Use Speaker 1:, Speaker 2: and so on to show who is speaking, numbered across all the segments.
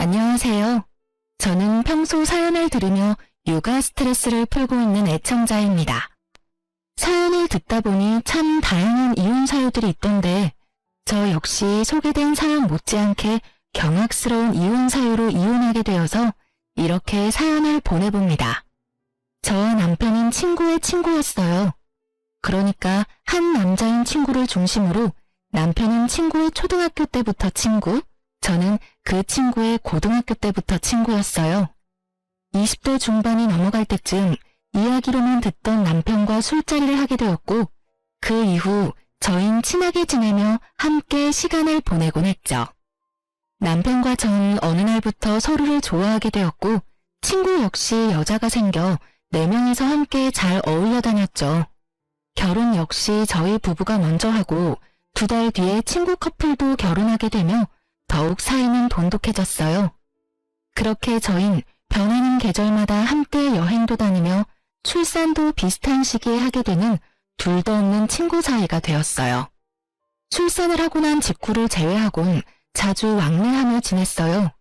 Speaker 1: 안녕하세요. 저는 평소 사연을 들으며 육아 스트레스를 풀고 있는 애청자입니다. 사연을 듣다 보니 참 다양한 이혼 사유들이 있던데 저 역시 소개된 사연 못지않게 경악스러운 이혼 사유로 이혼하게 되어서 이렇게 사연을 보내봅니다. 저와 남편은 친구의 친구였어요. 그러니까 한 남자인 친구를 중심으로 남편은 친구의 초등학교 때부터 친구, 저는 그 친구의 고등학교 때부터 친구였어요. 20대 중반이 넘어갈 때쯤 이야기로만 듣던 남편과 술자리를 하게 되었고 그 이후 저희는 친하게 지내며 함께 시간을 보내곤 했죠. 남편과 저는 어느 날부터 서로를 좋아하게 되었고 친구 역시 여자가 생겨 4명이서 함께 잘 어울려 다녔죠. 결혼 역시 저희 부부가 먼저 하고 2달 뒤에 친구 커플도 결혼하게 되며 더욱 사이는 돈독해졌어요. 그렇게 저흰 변하는 계절마다 함께 여행도 다니며 출산도 비슷한 시기에 하게 되는 둘도 없는 친구 사이가 되었어요. 출산을 하고 난 직후를 제외하곤 자주 왕래하며 지냈어요.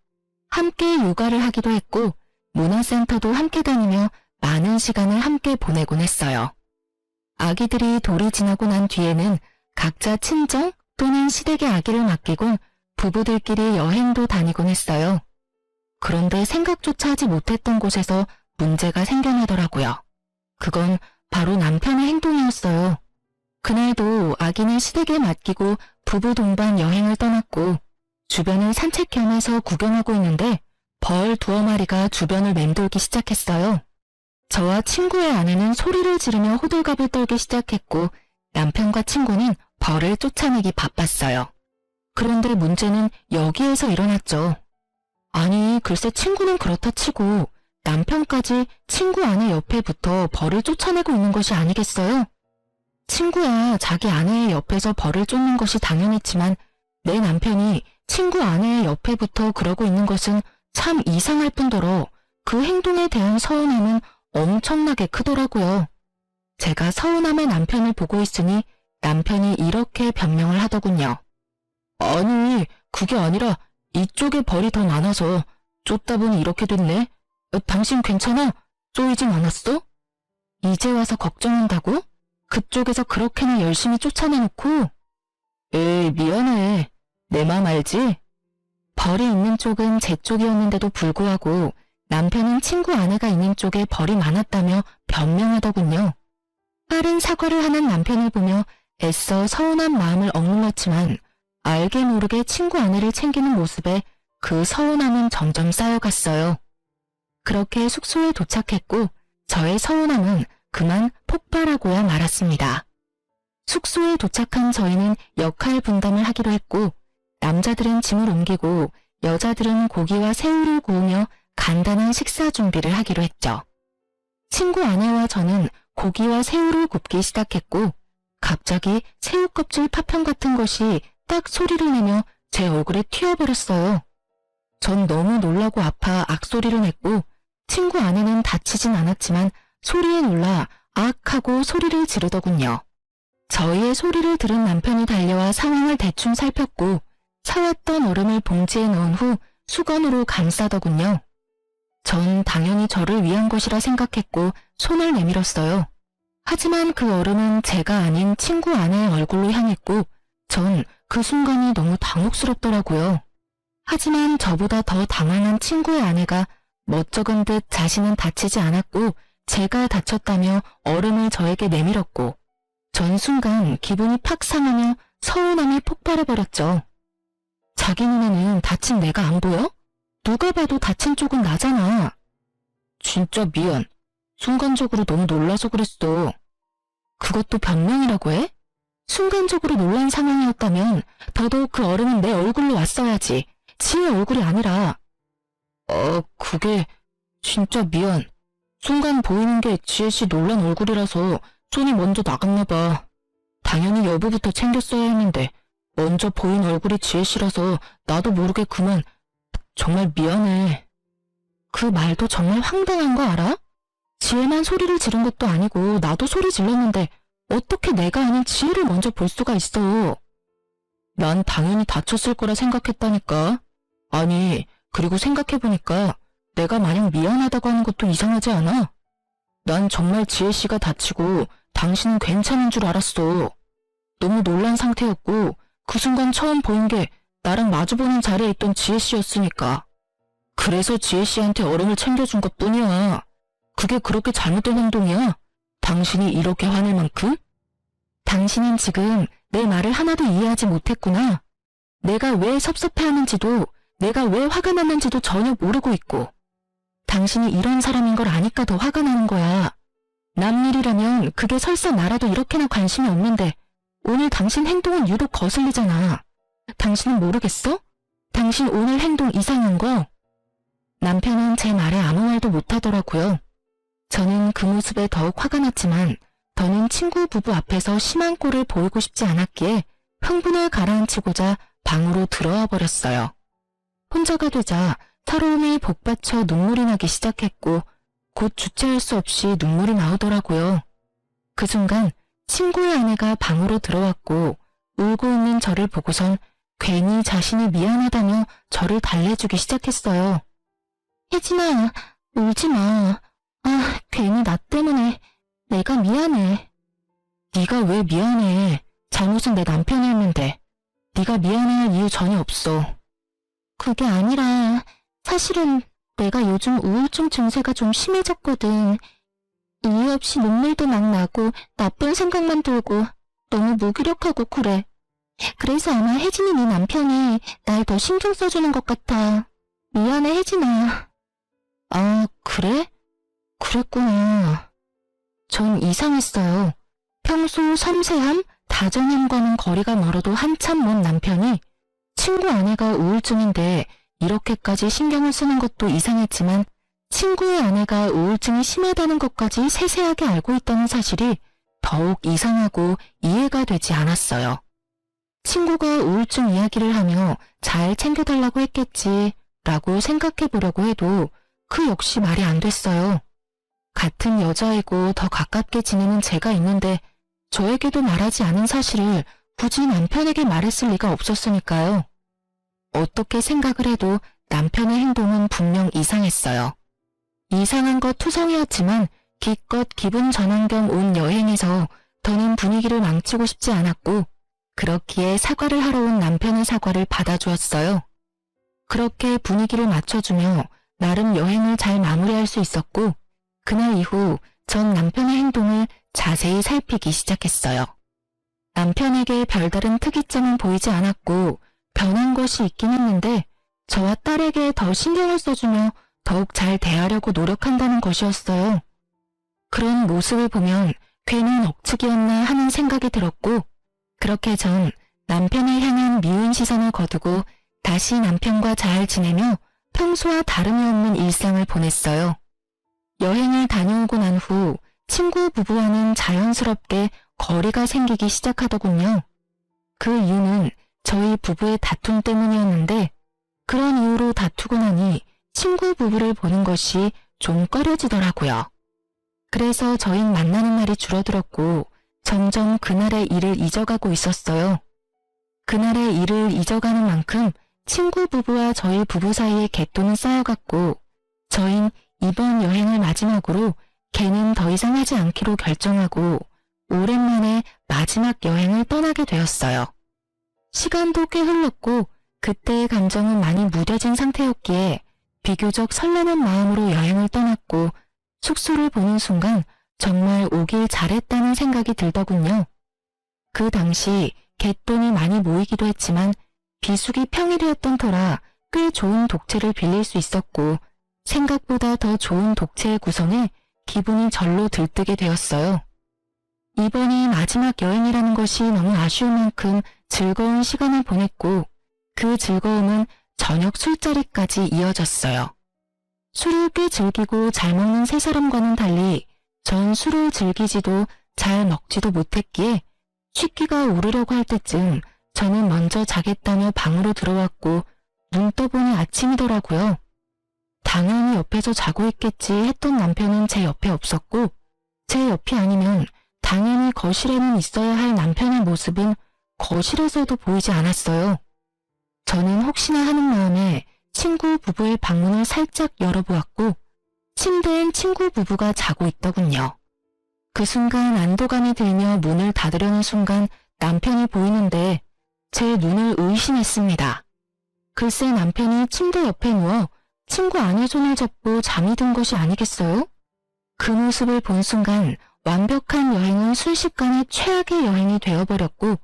Speaker 1: 함께 육아를 하기도 했고 문화센터도 함께 다니며 많은 시간을 함께 보내곤 했어요. 아기들이 돌이 지나고 난 뒤에는 각자 친정 또는 시댁의 아기를 맡기곤 부부들끼리 여행도 다니곤 했어요. 그런데 생각조차 하지 못했던 곳에서 문제가 생겨나더라고요. 그건 바로 남편의 행동이었어요. 그날도 아기는 시댁에 맡기고 부부 동반 여행을 떠났고 주변을 산책 겸해서 구경하고 있는데 벌 2마리가 주변을 맴돌기 시작했어요. 저와 친구의 아내는 소리를 지르며 호들갑을 떨기 시작했고 남편과 친구는 벌을 쫓아내기 바빴어요. 그런데 문제는 여기에서 일어났죠. 아니, 글쎄 친구는 그렇다 치고 남편까지 친구 아내 옆에 붙어 벌을 쫓아내고 있는 것이 아니겠어요? 친구야 자기 아내의 옆에서 벌을 쫓는 것이 당연했지만 내 남편이 친구 아내의 옆에 붙어 그러고 있는 것은 참 이상할 뿐더러 그 행동에 대한 서운함은 엄청나게 크더라고요. 제가 서운함의 남편을 보고 있으니 남편이 이렇게 변명을 하더군요. 아니, 그게 아니라 이쪽에 벌이 더 많아서 쫓다 보니 이렇게 됐네. 당신 괜찮아? 쪼이진 않았어? 이제 와서 걱정한다고? 그쪽에서 그렇게나 열심히 쫓아내놓고? 에이, 미안해. 내 맘 알지? 벌이 있는 쪽은 제 쪽이었는데도 불구하고 남편은 친구 아내가 있는 쪽에 벌이 많았다며 변명하더군요. 빠른 사과를 하는 남편을 보며 애써 서운한 마음을 억눌렀지만 알게 모르게 친구 아내를 챙기는 모습에 그 서운함은 점점 쌓여갔어요. 그렇게 숙소에 도착했고 저의 서운함은 그만 폭발하고야 말았습니다. 숙소에 도착한 저희는 역할 분담을 하기로 했고 남자들은 짐을 옮기고 여자들은 고기와 새우를 구우며 간단한 식사 준비를 하기로 했죠. 친구 아내와 저는 고기와 새우를 굽기 시작했고 갑자기 새우 껍질 파편 같은 것이 딱 소리를 내며 제 얼굴에 튀어버렸어요. 전 너무 놀라고 아파 악소리를 냈고 친구 아내는 다치진 않았지만 소리에 놀라 악 하고 소리를 지르더군요. 저희의 소리를 들은 남편이 달려와 상황을 대충 살폈고 사왔던 얼음을 봉지에 넣은 후 수건으로 감싸더군요. 전 당연히 저를 위한 것이라 생각했고 손을 내밀었어요. 하지만 그 얼음은 제가 아닌 친구 아내의 얼굴로 향했고 전 그 순간이 너무 당혹스럽더라고요. 하지만 저보다 더 당황한 친구의 아내가 멋쩍은 듯 자신은 다치지 않았고 제가 다쳤다며 얼음을 저에게 내밀었고 전 순간 기분이 팍 상하며 서운함이 폭발해버렸죠. 자기 눈에는 다친 내가 안 보여? 누가 봐도 다친 쪽은 나잖아. 진짜 미안. 순간적으로 너무 놀라서 그랬어. 그것도 변명이라고 해? 순간적으로 놀란 상황이었다면 더더욱 그 얼음은 내 얼굴로 왔어야지. 지의 얼굴이 아니라. 그게 진짜 미안. 순간 보이는 게 지혜씨 놀란 얼굴이라서 손이 먼저 나갔나 봐. 당연히 여보부터 챙겼어야 했는데 먼저 보인 얼굴이 지혜씨라서 나도 모르게 그만. 정말 미안해. 그 말도 정말 황당한 거 알아? 지혜만 소리를 지른 것도 아니고 나도 소리 질렀는데 어떻게 내가 아닌 지혜를 먼저 볼 수가 있어. 난 당연히 다쳤을 거라 생각했다니까. 아니, 그리고 생각해보니까 내가 마냥 미안하다고 하는 것도 이상하지 않아? 난 정말 지혜씨가 다치고 당신은 괜찮은 줄 알았어. 너무 놀란 상태였고 그 순간 처음 보인 게 나랑 마주보는 자리에 있던 지혜씨였으니까. 그래서 지혜씨한테 얼음을 챙겨준 것뿐이야. 그게 그렇게 잘못된 행동이야? 당신이 이렇게 화낼 만큼? 당신은 지금 내 말을 하나도 이해하지 못했구나. 내가 왜 섭섭해하는지도 내가 왜 화가 났는지도 전혀 모르고 있고 당신이 이런 사람인 걸 아니까 더 화가 나는 거야. 남일이라면 그게 설사 나라도 이렇게나 관심이 없는데 오늘 당신 행동은 유독 거슬리잖아. 당신은 모르겠어? 당신 오늘 행동 이상한 거? 남편은 제 말에 아무 말도 못하더라고요. 저는 그 모습에 더욱 화가 났지만 더는 친구 부부 앞에서 심한 꼴을 보이고 싶지 않았기에 흥분을 가라앉히고자 방으로 들어와 버렸어요. 혼자가 되자 서러움이 복받쳐 눈물이 나기 시작했고 곧 주체할 수 없이 눈물이 나오더라고요. 그 순간 친구의 아내가 방으로 들어왔고 울고 있는 저를 보고선 괜히 자신이 미안하다며 저를 달래주기 시작했어요. 혜진아, 울지 마. 아, 괜히 나 때문에 내가 미안해. 네가 왜 미안해. 잘못은 내 남편이 했는데. 네가 미안해할 이유 전혀 없어. 그게 아니라 사실은 내가 요즘 우울증 증세가 좀 심해졌거든. 이유 없이 눈물도 막 나고 나쁜 생각만 들고 너무 무기력하고 그래. 그래서 아마 혜진이 네 남편이 날 더 신경 써주는 것 같아. 미안해 혜진아. 아, 그래? 그랬구나. 전 이상했어요. 평소 섬세함, 다정함과는 거리가 멀어도 한참 먼 남편이 친구 아내가 우울증인데 이렇게까지 신경을 쓰는 것도 이상했지만 친구의 아내가 우울증이 심하다는 것까지 세세하게 알고 있다는 사실이 더욱 이상하고 이해가 되지 않았어요. 친구가 우울증 이야기를 하며 잘 챙겨달라고 했겠지 라고 생각해 보려고 해도 그 역시 말이 안 됐어요. 같은 여자이고 더 가깝게 지내는 제가 있는데 저에게도 말하지 않은 사실을 굳이 남편에게 말했을 리가 없었으니까요. 어떻게 생각을 해도 남편의 행동은 분명 이상했어요. 이상한 것 투성이었지만 기껏 기분 전환 겸 온 여행에서 더는 분위기를 망치고 싶지 않았고 그렇기에 사과를 하러 온 남편의 사과를 받아주었어요. 그렇게 분위기를 맞춰주며 나름 여행을 잘 마무리할 수 있었고 그날 이후 전 남편의 행동을 자세히 살피기 시작했어요. 남편에게 별다른 특이점은 보이지 않았고 변한 것이 있긴 했는데 저와 딸에게 더 신경을 써주며 더욱 잘 대하려고 노력한다는 것이었어요. 그런 모습을 보면 괜히 억측이었나 하는 생각이 들었고 그렇게 전 남편을 향한 미운 시선을 거두고 다시 남편과 잘 지내며 평소와 다름이 없는 일상을 보냈어요. 여행을 다녀오고 난 후 친구 부부와는 자연스럽게 거리가 생기기 시작하더군요. 그 이유는 저희 부부의 다툼 때문이었는데 그런 이유로 다투고 나니 친구 부부를 보는 것이 좀 꺼려지더라고요. 그래서 저희 만나는 날이 줄어들었고 점점 그날의 일을 잊어가고 있었어요. 그날의 일을 잊어가는 만큼 친구 부부와 저희 부부 사이의 갯돈은 쌓여갔고 저흰 이번 여행을 마지막으로 걔는 더 이상 하지 않기로 결정하고 오랜만에 마지막 여행을 떠나게 되었어요. 시간도 꽤 흘렀고 그때의 감정은 많이 무뎌진 상태였기에 비교적 설레는 마음으로 여행을 떠났고 숙소를 보는 순간 정말 오길 잘했다는 생각이 들더군요. 그 당시 갯돈이 많이 모이기도 했지만 비수기 평일이었던 터라 꽤 좋은 독채를 빌릴 수 있었고 생각보다 더 좋은 독채의 구성에 기분이 절로 들뜨게 되었어요. 이번이 마지막 여행이라는 것이 너무 아쉬운 만큼 즐거운 시간을 보냈고 그 즐거움은 저녁 술자리까지 이어졌어요. 술을 꽤 즐기고 잘 먹는 세 사람과는 달리 전 술을 즐기지도 잘 먹지도 못했기에 취기가 오르려고 할 때쯤 저는 먼저 자겠다며 방으로 들어왔고 눈 떠보니 아침이더라고요. 당연히 옆에서 자고 있겠지 했던 남편은 제 옆에 없었고 제 옆이 아니면 당연히 거실에는 있어야 할 남편의 모습은 거실에서도 보이지 않았어요. 저는 혹시나 하는 마음에 친구 부부의 방문을 살짝 열어보았고 침대엔 친구 부부가 자고 있더군요. 그 순간 안도감이 들며 문을 닫으려는 순간 남편이 보이는데 제 눈을 의심했습니다. 글쎄 남편이 침대 옆에 누워 친구 아내 손을 잡고 잠이 든 것이 아니겠어요? 그 모습을 본 순간 완벽한 여행은 순식간에 최악의 여행이 되어버렸고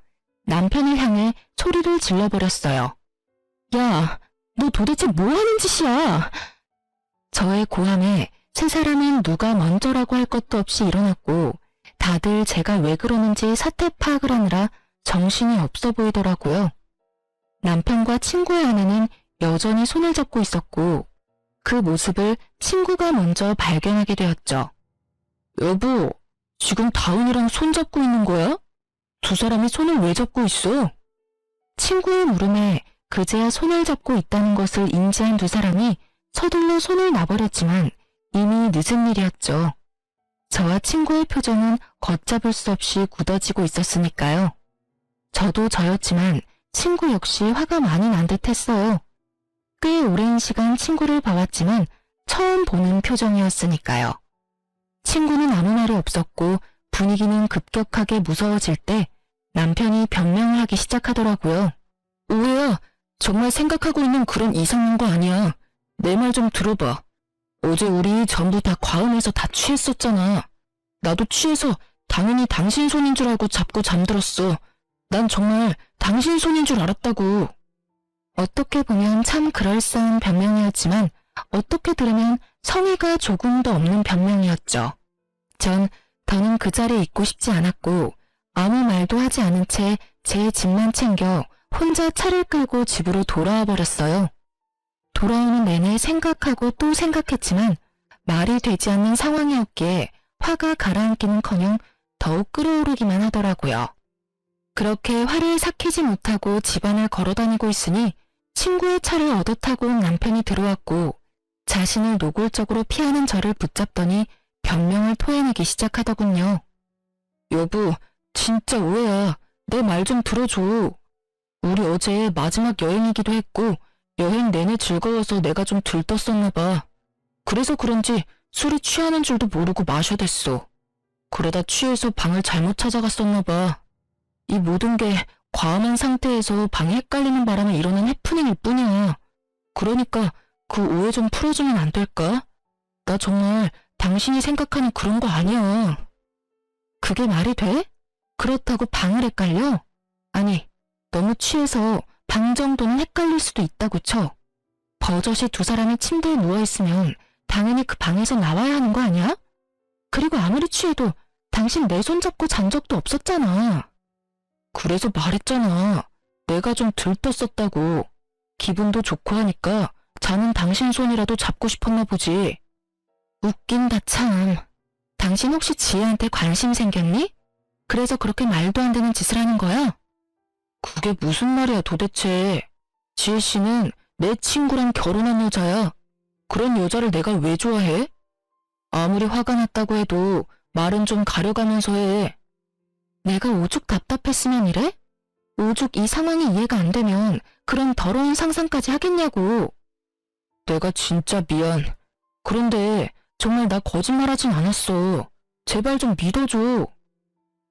Speaker 1: 남편을 향해 소리를 질러버렸어요. 야, 너 도대체 뭐 하는 짓이야? 저의 고함에 세 사람은 누가 먼저라고 할 것도 없이 일어났고 다들 제가 왜 그러는지 사태 파악을 하느라 정신이 없어 보이더라고요. 남편과 친구의 아내는 여전히 손을 잡고 있었고 그 모습을 친구가 먼저 발견하게 되었죠. 여보, 지금 다은이랑 손 잡고 있는 거야? 두 사람이 손을 왜 잡고 있어? 친구의 물음에 그제야 손을 잡고 있다는 것을 인지한 두 사람이 서둘러 손을 놔버렸지만 이미 늦은 일이었죠. 저와 친구의 표정은 걷잡을 수 없이 굳어지고 있었으니까요. 저도 저였지만 친구 역시 화가 많이 난 듯 했어요. 꽤 오랜 시간 친구를 봐왔지만 처음 보는 표정이었으니까요. 친구는 아무 말이 없었고 분위기는 급격하게 무서워질 때 남편이 변명을 하기 시작하더라고요. 오해야, 정말 생각하고 있는 그런 이상한 거 아니야. 내 말 좀 들어봐. 어제 우리 전부 다 과음해서 다 취했었잖아. 나도 취해서 당연히 당신 손인 줄 알고 잡고 잠들었어. 난 정말 당신 손인 줄 알았다고. 어떻게 보면 참 그럴싸한 변명이었지만 어떻게 들으면 성의가 조금 더 없는 변명이었죠. 전 더는 그 자리에 있고 싶지 않았고 아무 말도 하지 않은 채 제 짐만 챙겨 혼자 차를 끌고 집으로 돌아와 버렸어요. 돌아오는 내내 생각하고 또 생각했지만 말이 되지 않는 상황이었기에 화가 가라앉기는커녕 더욱 끓어오르기만 하더라고요. 그렇게 화를 삭히지 못하고 집안을 걸어다니고 있으니 친구의 차를 얻어 타고 온 남편이 들어왔고 자신을 노골적으로 피하는 저를 붙잡더니 변명을 토해내기 시작하더군요. 여보, 진짜 오해야. 내 말 좀 들어줘. 우리 어제 마지막 여행이기도 했고 여행 내내 즐거워서 내가 좀 들떴었나 봐. 그래서 그런지 술이 취하는 줄도 모르고 마셔댔어. 그러다 취해서 방을 잘못 찾아갔었나 봐. 이 모든 게 과음한 상태에서 방이 헷갈리는 바람에 일어난 해프닝일 뿐이야. 그러니까 그 오해 좀 풀어주면 안 될까? 나 정말 당신이 생각하는 그런 거 아니야. 그게 말이 돼? 그렇다고 방을 헷갈려? 아니, 너무 취해서 방 정도는 헷갈릴 수도 있다고 쳐. 버젓이 두 사람이 침대에 누워있으면 당연히 그 방에서 나와야 하는 거 아니야? 그리고 아무리 취해도 당신 내 손 잡고 잔 적도 없었잖아. 그래서 말했잖아. 내가 좀 들떴었다고. 기분도 좋고 하니까 자는 당신 손이라도 잡고 싶었나 보지. 웃긴다 참. 당신 혹시 지혜한테 관심 생겼니? 그래서 그렇게 말도 안 되는 짓을 하는 거야? 그게 무슨 말이야 도대체. 지혜 씨는 내 친구랑 결혼한 여자야. 그런 여자를 내가 왜 좋아해? 아무리 화가 났다고 해도 말은 좀 가려가면서 해. 내가 오죽 답답했으면 이래? 오죽 이 상황이 이해가 안 되면 그런 더러운 상상까지 하겠냐고. 내가 진짜 미안. 그런데 정말 나 거짓말하진 않았어. 제발 좀 믿어줘.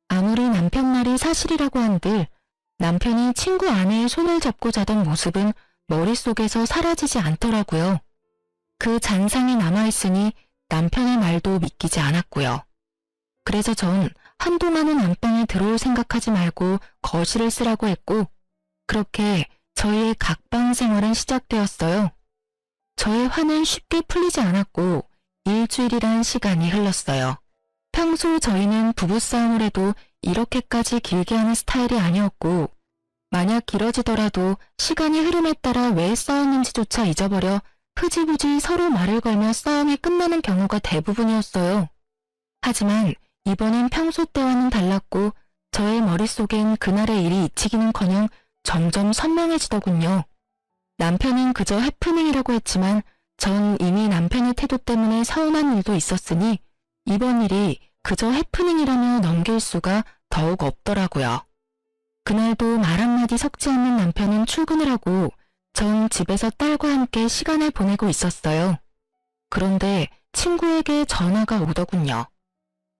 Speaker 1: 아무리 남편 말이 사실이라고 한들 남편이 친구 아내의 손을 잡고 자던 모습은 머릿속에서 사라지지 않더라고요. 그 잔상이 남아있으니 남편의 말도 믿기지 않았고요. 그래서 전 한동안은 안방에 들어올 생각하지 말고 거실을 쓰라고 했고 그렇게 저희의 각방 생활은 시작되었어요. 저의 화는 쉽게 풀리지 않았고 일주일이란 시간이 흘렀어요. 평소 저희는 부부싸움을 해도 이렇게까지 길게 하는 스타일이 아니었고 만약 길어지더라도 시간이 흐름에 따라 왜 싸웠는지조차 잊어버려 흐지부지 서로 말을 걸며 싸움이 끝나는 경우가 대부분이었어요. 하지만 이번엔 평소 때와는 달랐고 저의 머릿속엔 그날의 일이 잊히기는커녕 점점 선명해지더군요. 남편은 그저 해프닝이라고 했지만 전 이미 남편의 태도 때문에 서운한 일도 있었으니 이번 일이 그저 해프닝이라며 넘길 수가 더욱 없더라고요. 그날도 말 한마디 섞지 않는 남편은 출근을 하고 전 집에서 딸과 함께 시간을 보내고 있었어요. 그런데 친구에게 전화가 오더군요.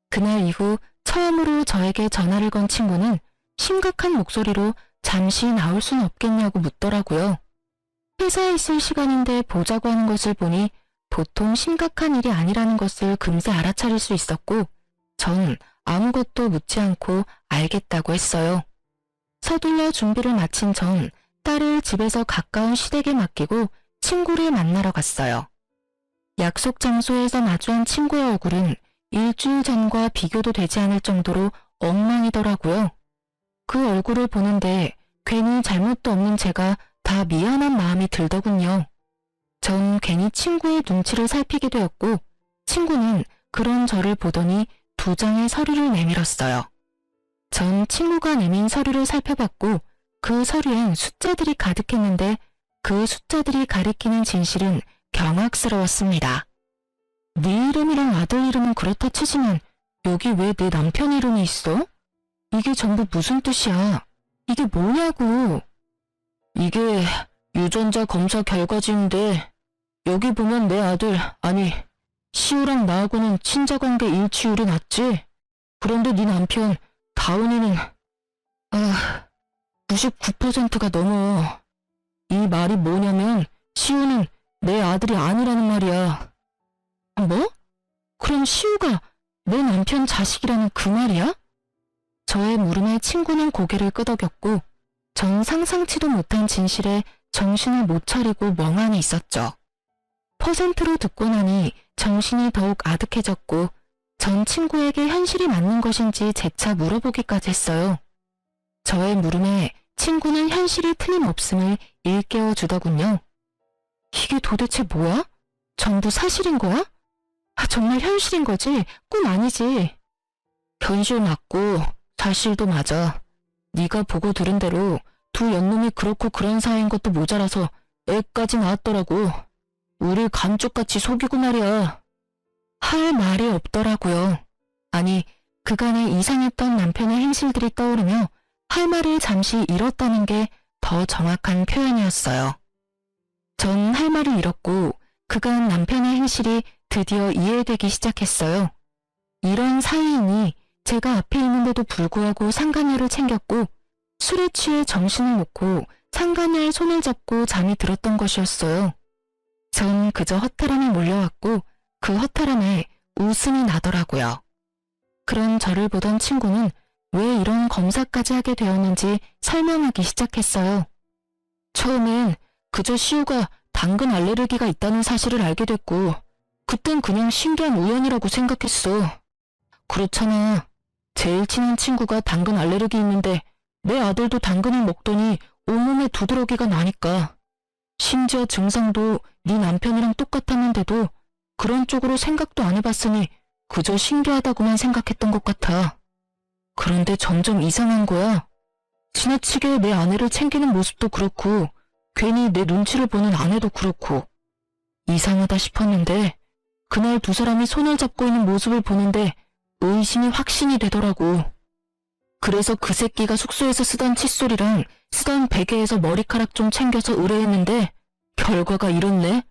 Speaker 1: 그날 이후 처음으로 저에게 전화를 건 친구는 심각한 목소리로 잠시 나올 순 없겠냐고 묻더라고요. 회사에 있을 시간인데 보자고 하는 것을 보니 보통 심각한 일이 아니라는 것을 금세 알아차릴 수 있었고, 전 아무것도 묻지 않고 알겠다고 했어요. 서둘러 준비를 마친 전 딸을 집에서 가까운 시댁에 맡기고 친구를 만나러 갔어요. 약속 장소에서 마주한 친구의 얼굴은 일주일 전과 비교도 되지 않을 정도로 엉망이더라고요. 그 얼굴을 보는데 괜히 잘못도 없는 제가 다 미안한 마음이 들더군요. 전 괜히 친구의 눈치를 살피게 되었고, 친구는 그런 저를 보더니 2장의 서류를 내밀었어요. 전 친구가 내민 서류를 살펴봤고 그 서류엔 숫자들이 가득했는데 그 숫자들이 가리키는 진실은 경악스러웠습니다. 네 이름이랑 아들 이름은 그렇다 치지만 여기 왜 내 남편 이름이 있어? 이게 전부 무슨 뜻이야? 이게 뭐냐고. 이게 유전자 검사 결과지인데 여기 보면 내 아들, 아니 시우랑 나하고는 친자관계 일치율이 낮지? 그런데 네 남편 다운이는 99%가 넘어. 이 말이 뭐냐면 시우는 내 아들이 아니라는 말이야. 뭐? 그럼 시우가 내 남편 자식이라는 그 말이야? 저의 물음에 친구는 고개를 끄덕였고 전 상상치도 못한 진실에 정신을 못 차리고 멍하니 있었죠. 퍼센트로 듣고 나니 정신이 더욱 아득해졌고 전 친구에게 현실이 맞는 것인지 재차 물어보기까지 했어요. 저의 물음에 친구는 현실이 틀림없음을 일깨워 주더군요. 이게 도대체 뭐야? 전부 사실인 거야? 정말 현실인 거지? 꿈 아니지? 현실 맞고 사실도 맞아. 네가 보고 들은 대로 두 연놈이 그렇고 그런 사이인 것도 모자라서 애까지 낳았더라고. 우릴 감쪽같이 속이고 말이야. 할 말이 없더라고요. 아니, 그간의 이상했던 남편의 행실들이 떠오르며 할 말을 잠시 잃었다는 게 더 정확한 표현이었어요. 전 할 말을 잃었고 그간 남편의 행실이 드디어 이해되기 시작했어요. 이런 사이이니 제가 앞에 있는데도 불구하고 상간녀를 챙겼고 술에 취해 정신을 놓고 상간녀의 손을 잡고 잠이 들었던 것이었어요. 전 그저 허탈함이 몰려왔고 그 허탈함에 웃음이 나더라고요. 그런 저를 보던 친구는 왜 이런 검사까지 하게 되었는지 설명하기 시작했어요. 처음엔 그저 시우가 당근 알레르기가 있다는 사실을 알게 됐고 그땐 그냥 신기한 우연이라고 생각했어. 그렇잖아. 제일 친한 친구가 당근 알레르기 있는데 내 아들도 당근을 먹더니 온몸에 두드러기가 나니까. 심지어 증상도 네 남편이랑 똑같았는데도 그런 쪽으로 생각도 안 해봤으니 그저 신기하다고만 생각했던 것 같아. 그런데 점점 이상한 거야. 지나치게 내 아내를 챙기는 모습도 그렇고 괜히 내 눈치를 보는 아내도 그렇고 이상하다 싶었는데 그날 두 사람이 손을 잡고 있는 모습을 보는데 의심이 확신이 되더라고. 그래서 그 새끼가 숙소에서 쓰던 칫솔이랑 쓰던 베개에서 머리카락 좀 챙겨서 의뢰했는데 결과가 이렇네?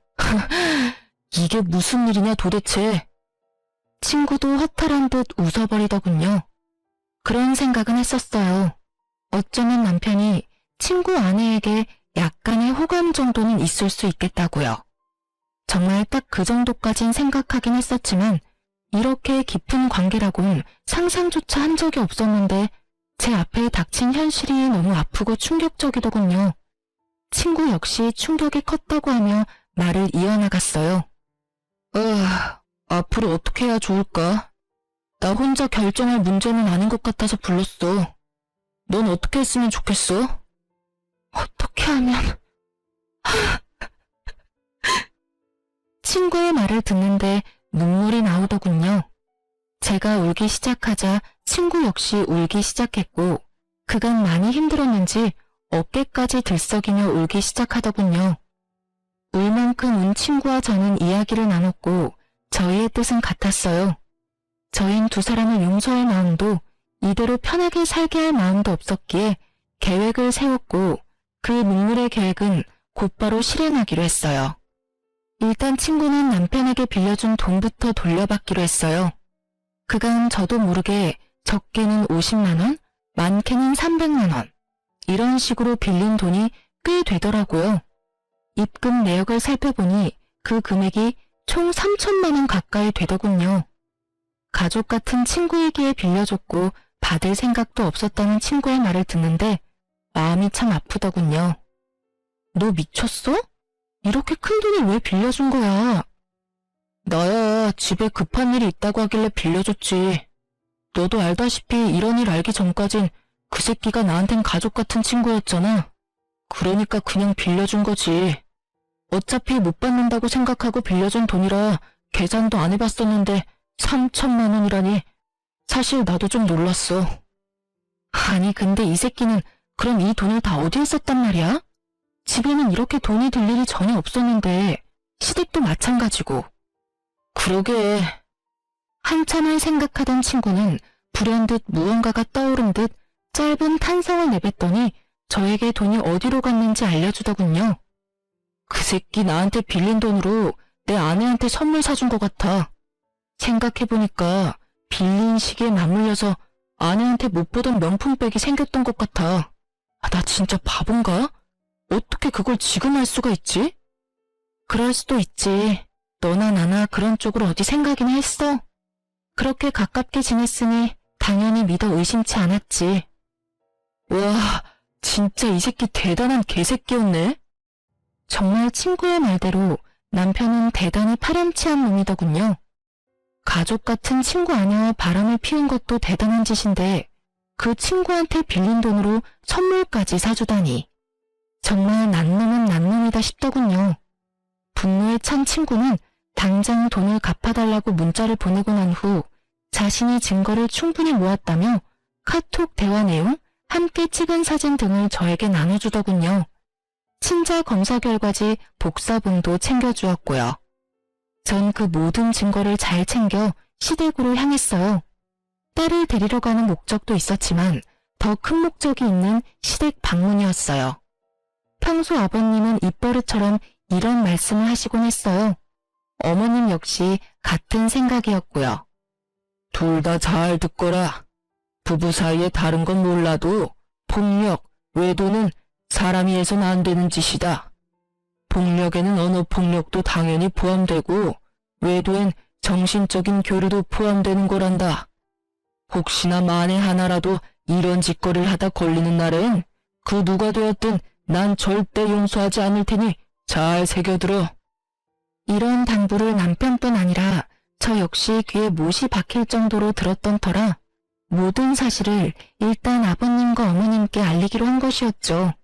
Speaker 1: 이게 무슨 일이냐 도대체. 친구도 허탈한 듯 웃어버리더군요. 그런 생각은 했었어요. 어쩌면 남편이 친구 아내에게 약간의 호감 정도는 있을 수 있겠다고요. 정말 딱 그 정도까진 생각하긴 했었지만 이렇게 깊은 관계라곤 상상조차 한 적이 없었는데 제 앞에 닥친 현실이 너무 아프고 충격적이더군요. 친구 역시 충격이 컸다고 하며 말을 이어나갔어요. 앞으로 어떻게 해야 좋을까? 나 혼자 결정할 문제는 아닌 것 같아서 불렀어. 넌 어떻게 했으면 좋겠어? 어떻게 하면... 친구의 말을 듣는데 눈물이 나오더군요. 제가 울기 시작하자 친구 역시 울기 시작했고 그간 많이 힘들었는지 어깨까지 들썩이며 울기 시작하더군요. 울 만큼 운 친구와 저는 이야기를 나눴고 저희의 뜻은 같았어요. 저흰 두 사람을 용서할 마음도 이대로 편하게 살게 할 마음도 없었기에 계획을 세웠고 그 눈물의 계획은 곧바로 실행하기로 했어요. 일단 친구는 남편에게 빌려준 돈부터 돌려받기로 했어요. 그간 저도 모르게 적게는 50만 원, 많게는 300만 원. 이런 식으로 빌린 돈이 꽤 되더라고요. 입금 내역을 살펴보니 그 금액이 총 3천만 원 가까이 되더군요. 가족 같은 친구에게 빌려줬고 받을 생각도 없었다는 친구의 말을 듣는데 마음이 참 아프더군요. 너 미쳤어? 이렇게 큰 돈을 왜 빌려준 거야? 나야 집에 급한 일이 있다고 하길래 빌려줬지. 너도 알다시피 이런 일 알기 전까진 그 새끼가 나한텐 가족 같은 친구였잖아. 그러니까 그냥 빌려준 거지. 어차피 못 받는다고 생각하고 빌려준 돈이라 계산도 안 해봤었는데 3천만 원이라니. 사실 나도 좀 놀랐어. 아니 근데 이 새끼는 그럼 이 돈을 다 어디에 썼단 말이야? 집에는 이렇게 돈이 들 일이 전혀 없었는데 시댁도 마찬가지고. 그러게. 한참을 생각하던 친구는 불현듯 무언가가 떠오른 듯 짧은 탄성을 내뱉더니 저에게 돈이 어디로 갔는지 알려주더군요. 그 새끼 나한테 빌린 돈으로 내 아내한테 선물 사준 것 같아. 생각해보니까 빌린 시기에 맞물려서 아내한테 못 보던 명품백이 생겼던 것 같아. 나 진짜 바본가? 어떻게 그걸 지금 할 수가 있지? 그럴 수도 있지. 너나 나나 그런 쪽으로 어디 생각이나 했어? 그렇게 가깝게 지냈으니 당연히 믿어 의심치 않았지. 와, 진짜 이 새끼 대단한 개새끼였네. 정말 친구의 말대로 남편은 대단히 파렴치한 놈이더군요. 가족 같은 친구 아내와 바람을 피운 것도 대단한 짓인데 그 친구한테 빌린 돈으로 선물까지 사주다니. 정말 난놈은 난놈이다 싶더군요. 분노에 찬 친구는 당장 돈을 갚아달라고 문자를 보내고 난 후 자신이 증거를 충분히 모았다며 카톡 대화 내용, 함께 찍은 사진 등을 저에게 나눠주더군요. 친자 검사 결과지 복사본도 챙겨주었고요. 전 그 모든 증거를 잘 챙겨 시댁으로 향했어요. 딸을 데리러 가는 목적도 있었지만 더 큰 목적이 있는 시댁 방문이었어요. 평소 아버님은 입버릇처럼 이런 말씀을 하시곤 했어요. 어머님 역시 같은 생각이었고요. 둘 다 잘 듣거라. 부부 사이에 다른 건 몰라도 폭력, 외도는 사람이 해서는 안 되는 짓이다. 폭력에는 언어 폭력도 당연히 포함되고 외도엔 정신적인 교류도 포함되는 거란다. 혹시나 만에 하나라도 이런 짓거리를 하다 걸리는 날엔 그 누가 되었든 난 절대 용서하지 않을 테니 잘 새겨들어. 이런 당부를 남편뿐 아니라 저 역시 귀에 못이 박힐 정도로 들었던 터라 모든 사실을 일단 아버님과 어머님께 알리기로 한 것이었죠.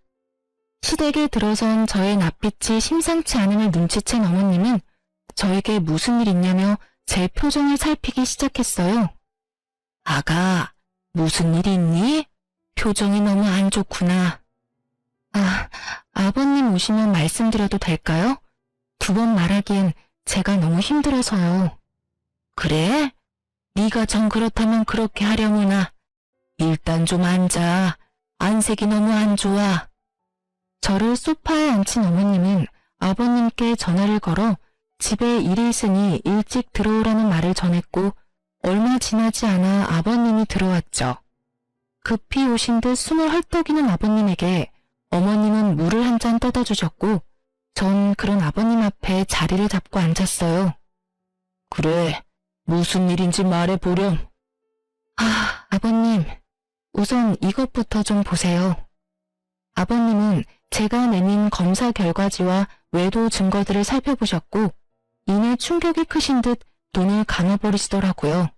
Speaker 1: 시댁에 들어선 저의 낯빛이 심상치 않음을 눈치챈 어머님은 저에게 무슨 일 있냐며 제 표정을 살피기 시작했어요. 아가, 무슨 일이 있니? 표정이 너무 안 좋구나. 아버님 오시면 말씀드려도 될까요? 2번 말하기엔 제가 너무 힘들어서요. 그래? 네가 정 그렇다면 그렇게 하려무나. 일단 좀 앉아. 안색이 너무 안 좋아. 저를 소파에 앉힌 어머님은 아버님께 전화를 걸어 집에 일이 있으니 일찍 들어오라는 말을 전했고 얼마 지나지 않아 아버님이 들어왔죠. 급히 오신 듯 숨을 헐떡이는 아버님에게 어머님은 물을 한 잔 떠다 주셨고 전 그런 아버님 앞에 자리를 잡고 앉았어요. 그래, 무슨 일인지 말해보렴. 아버님, 우선 이것부터 좀 보세요. 아버님은 제가 내민 검사 결과지와 외도 증거들을 살펴보셨고 이내 충격이 크신 듯 눈을 감아버리시더라고요.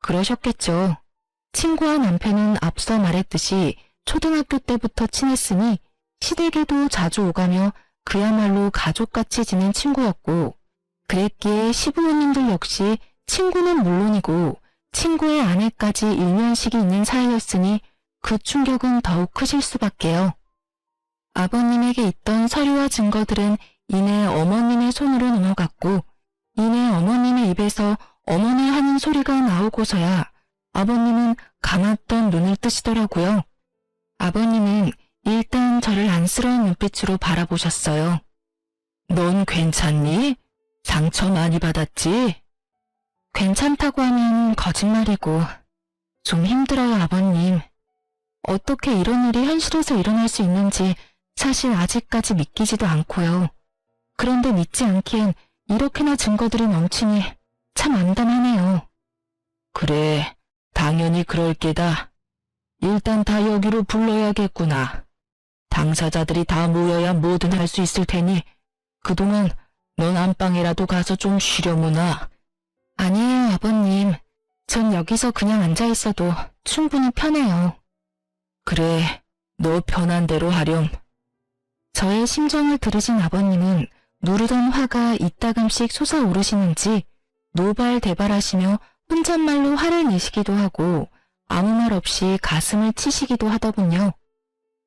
Speaker 1: 그러셨겠죠. 친구와 남편은 앞서 말했듯이 초등학교 때부터 친했으니 시댁에도 자주 오가며 그야말로 가족같이 지낸 친구였고 그랬기에 시부모님들 역시 친구는 물론이고 친구의 아내까지 일면식이 있는 사이였으니 그 충격은 더욱 크실 수밖에요. 아버님에게 있던 서류와 증거들은 이내 어머님의 손으로 넘어갔고 이내 어머님의 입에서 어머니 하는 소리가 나오고서야 아버님은 감았던 눈을 뜨시더라고요. 아버님은 일단 저를 안쓰러운 눈빛으로 바라보셨어요. 넌 괜찮니? 상처 많이 받았지? 괜찮다고 하면 거짓말이고 좀 힘들어요, 아버님. 어떻게 이런 일이 현실에서 일어날 수 있는지 사실 아직까지 믿기지도 않고요. 그런데 믿지 않기엔 이렇게나 증거들이 넘치니 참 암담하네요. 그래, 당연히 그럴 게다. 일단 다 여기로 불러야겠구나. 당사자들이 다 모여야 뭐든 할 수 있을 테니 그동안 넌 안방에라도 가서 좀 쉬려무나. 아니에요, 아버님. 전 여기서 그냥 앉아있어도 충분히 편해요. 그래, 너 편한 대로 하렴. 저의 심정을 들으신 아버님은 누르던 화가 이따금씩 솟아오르시는지 노발대발하시며 혼잣말로 화를 내시기도 하고 아무 말 없이 가슴을 치시기도 하더군요.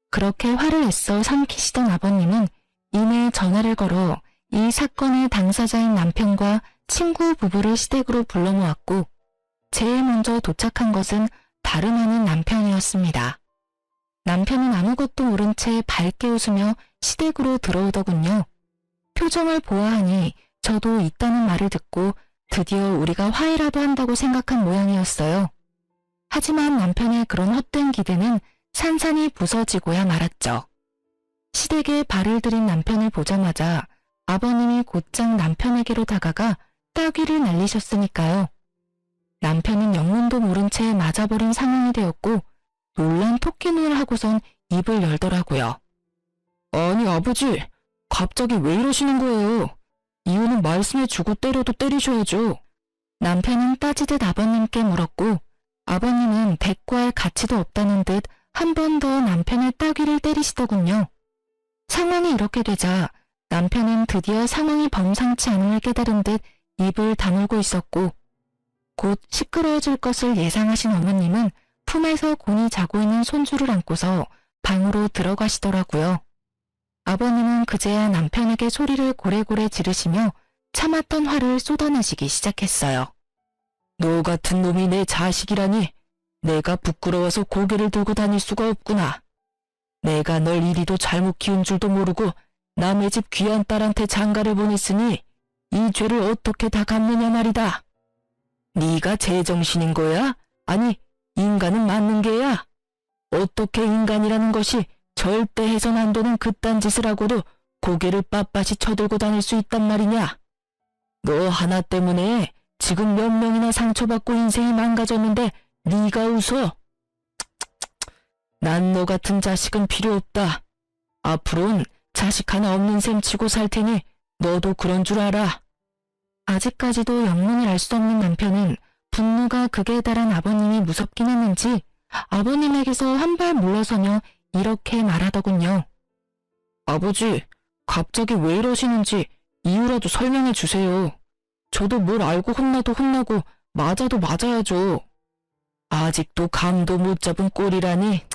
Speaker 1: 그렇게 화를 애써 삼키시던 아버님은 이내 전화를 걸어 이 사건의 당사자인 남편과 친구 부부를 시댁으로 불러 모았고 제일 먼저 도착한 것은 다름 아닌 남편이었습니다. 남편은 아무것도 모른 채 밝게 웃으며 시댁으로 들어오더군요. 표정을 보아하니 저도 있다는 말을 듣고 드디어 우리가 화해라도 한다고 생각한 모양이었어요. 하지만 남편의 그런 헛된 기대는 산산이 부서지고야 말았죠. 시댁에 발을 들인 남편을 보자마자 아버님이 곧장 남편에게로 다가가 따귀를 날리셨으니까요. 남편은 영문도 모른 채 맞아버린 상황이 되었고 놀란 토끼눈을 하고선 입을 열더라고요. 아니 아버지, 갑자기 왜 이러시는 거예요? 이유는 말씀해주고 때려도 때리셔야죠. 남편은 따지듯 아버님께 물었고 아버님은 대꾸할 가치도 없다는 듯 한 번 더 남편의 따귀를 때리시더군요. 상황이 이렇게 되자 남편은 드디어 상황이 범상치 않음을 깨달은 듯 입을 다물고 있었고 곧 시끄러워질 것을 예상하신 어머님은 품에서 곤히 자고 있는 손주를 안고서 방으로 들어가시더라고요. 아버님은 그제야 남편에게 소리를 고래고래 지르시며 참았던 화를 쏟아내시기 시작했어요. 너 같은 놈이 내 자식이라니 내가 부끄러워서 고개를 들고 다닐 수가 없구나. 내가 널 이리도 잘못 키운 줄도 모르고 남의 집 귀한 딸한테 장가를 보냈으니 이 죄를 어떻게 다 갚느냐 말이다. 네가 제정신인 거야? 아니 인간은 맞는 게야? 어떻게 인간이라는 것이 절대 해선 안 되는 그딴 짓을 하고도 고개를 빳빳이 쳐들고 다닐 수 있단 말이냐? 너 하나 때문에 지금 몇 명이나 상처받고 인생이 망가졌는데 네가 웃어? 난 너 같은 자식은 필요 없다. 앞으로는 자식 하나 없는 셈 치고 살 테니 너도 그런 줄 알아. 아직까지도 영문을 알 수 없는 남편은 분노가 극에 달한 아버님이 무섭긴 했는지 아버님에게서 한 발 물러서며 이렇게 말하더군요. 아버지, 갑자기 왜 이러시는지 이유라도 설명해 주세요. 저도 뭘 알고 혼나도 혼나고 맞아도 맞아야죠. 아직도 감도 못 잡은 꼴이라니.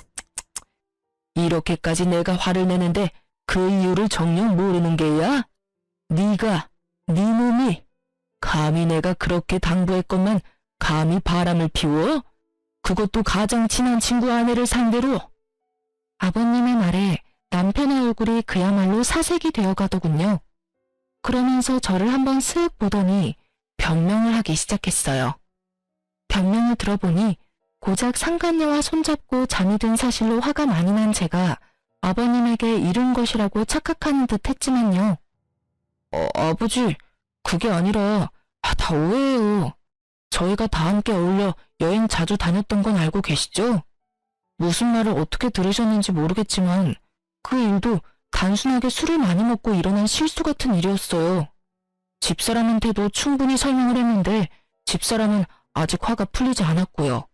Speaker 1: 이렇게까지 내가 화를 내는데 그 이유를 정녕 모르는 게야? 네가, 네 놈이 감히 내가 그렇게 당부했건만 감히 바람을 피워? 그것도 가장 친한 친구 아내를 상대로? 아버님의 말에 남편의 얼굴이 그야말로 사색이 되어 가더군요. 그러면서 저를 한번 쓱 보더니 변명을 하기 시작했어요. 변명을 들어보니 고작 상간녀와 손잡고 잠이 든 사실로 화가 많이 난 제가 아버님에게 이른 것이라고 착각하는 듯 했지만요. 아버지, 그게 아니라 다 오해예요. 저희가 다 함께 어울려 여행 자주 다녔던 건 알고 계시죠? 무슨 말을 어떻게 들으셨는지 모르겠지만 그 일도 단순하게 술을 많이 먹고 일어난 실수 같은 일이었어요. 집사람한테도 충분히 설명을 했는데 집사람은 아직 화가 풀리지 않았고요.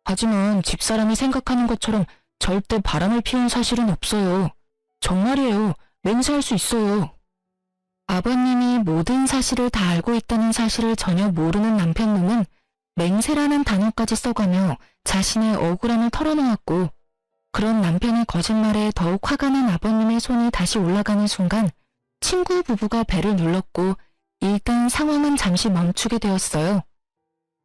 Speaker 1: 하지만 집사람이 생각하는 것처럼 절대 바람을 피운 사실은 없어요. 정말이에요. 맹세할 수 있어요. 아버님이 모든 사실을 다 알고 있다는 사실을 전혀 모르는 남편놈은 맹세라는 단어까지 써가며 자신의 억울함을 털어놓았고 그런 남편의 거짓말에 더욱 화가 난 아버님의 손이 다시 올라가는 순간 친구 부부가 배를 눌렀고 일단 상황은 잠시 멈추게 되었어요.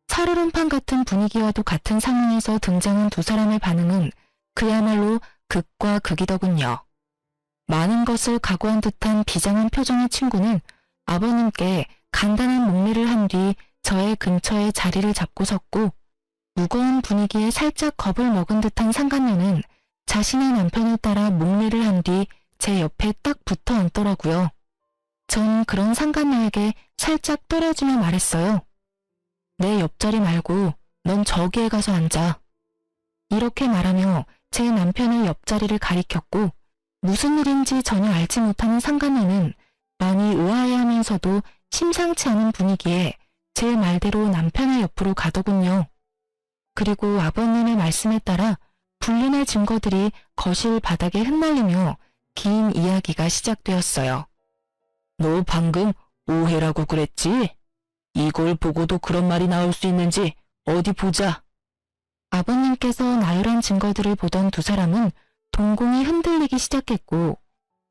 Speaker 1: 살얼음판 같은 분위기와도 같은 상황에서 등장한 두 사람의 반응은 그야말로 극과 극이더군요. 많은 것을 각오한 듯한 비장한 표정의 친구는 아버님께 간단한 목례를 한 뒤 저의 근처에 자리를 잡고 섰고, 무거운 분위기에 살짝 겁을 먹은 듯한 상간녀는 자신의 남편을 따라 목례를 한 뒤 제 옆에 딱 붙어 앉더라고요. 전 그런 상간녀에게 살짝 떨어지며 말했어요. 내 옆자리 말고 넌 저기에 가서 앉아. 이렇게 말하며 제 남편의 옆자리를 가리켰고, 무슨 일인지 전혀 알지 못하는 상간녀는 많이 의아해하면서도 심상치 않은 분위기에 제 말대로 남편의 옆으로 가더군요. 그리고 아버님의 말씀에 따라 불륜의 증거들이 거실 바닥에 흩날리며 긴 이야기가 시작되었어요. 너 방금 오해라고 그랬지? 이걸 보고도 그런 말이 나올 수 있는지 어디 보자. 아버님께서 나열한 증거들을 보던 두 사람은 동공이 흔들리기 시작했고,